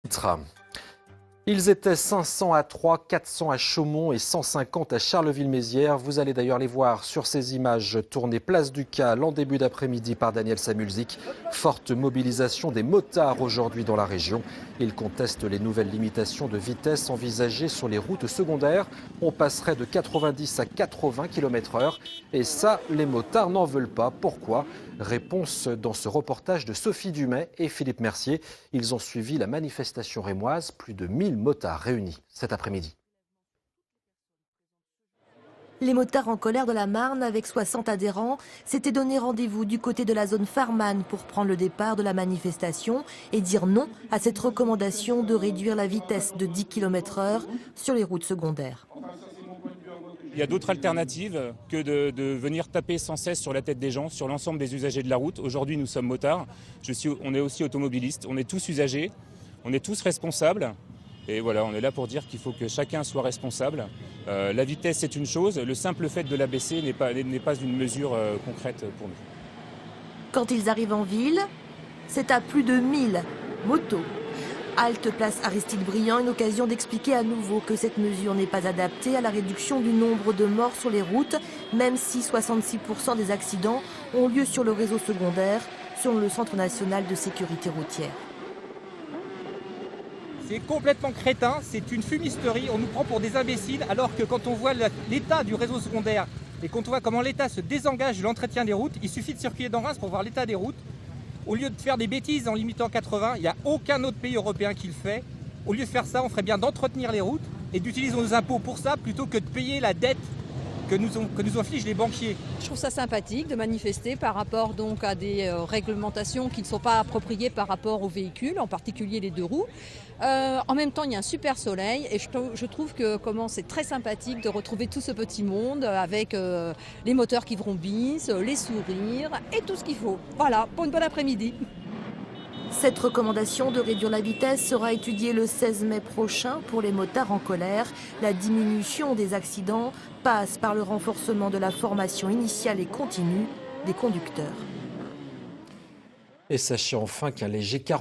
titre. Ils étaient 500 à Troyes, 400 à Chaumont et 150 à Charleville-Mézières. Vous allez d'ailleurs les voir sur ces images tournées place du Cal en début d'après-midi par Daniel Samulzik. Forte mobilisation des motards aujourd'hui dans la région. Ils contestent les nouvelles limitations de vitesse envisagées sur les routes secondaires. On passerait de 90 à 80 km/h. Et ça, les motards n'en veulent pas. Pourquoi ? Réponse dans ce reportage de Sophie Dumais et Philippe Mercier. Ils ont suivi la manifestation rémoise, plus de 1000 motards réunis cet après-midi. Les motards en colère de la Marne, avec 60 adhérents, s'étaient donné rendez-vous du côté de la zone Farman pour prendre le départ de la manifestation et dire non à cette recommandation de réduire la vitesse de 10 km/h sur les routes secondaires. Il y a d'autres alternatives que de venir taper sans cesse sur la tête des gens, sur l'ensemble des usagers de la route. Aujourd'hui, nous sommes motards, on est aussi automobilistes, on est tous usagers, on est tous responsables. Et voilà, on est là pour dire qu'il faut que chacun soit responsable. La vitesse, c'est une chose, le simple fait de la baisser n'est pas une mesure concrète pour nous. Quand ils arrivent en ville, c'est à plus de 1000 motos. Halte place Aristide Briand, une occasion d'expliquer à nouveau que cette mesure n'est pas adaptée à la réduction du nombre de morts sur les routes, même si 66% des accidents ont lieu sur le réseau secondaire, selon le Centre national de sécurité routière. C'est complètement crétin, c'est une fumisterie, on nous prend pour des imbéciles, alors que quand on voit l'état du réseau secondaire et quand on voit comment l'État se désengage de l'entretien des routes, il suffit de circuler dans Reims pour voir l'état des routes. Au lieu de faire des bêtises en limitant 80, il n'y a aucun autre pays européen qui le fait. Au lieu de faire ça, on ferait bien d'entretenir les routes et d'utiliser nos impôts pour ça plutôt que de payer la dette que nous infligent les banquiers. Je trouve ça sympathique de manifester par rapport donc à des réglementations qui ne sont pas appropriées par rapport aux véhicules, en particulier les deux roues. En même temps, il y a un super soleil et je trouve que c'est très sympathique de retrouver tout ce petit monde avec les moteurs qui vrombissent, les sourires et tout ce qu'il faut. Voilà, pour une bonne après-midi. Cette recommandation de réduire la vitesse sera étudiée le 16 mai prochain pour les motards en colère. La diminution des accidents passe par le renforcement de la formation initiale et continue des conducteurs. Et sachez enfin qu'un léger 40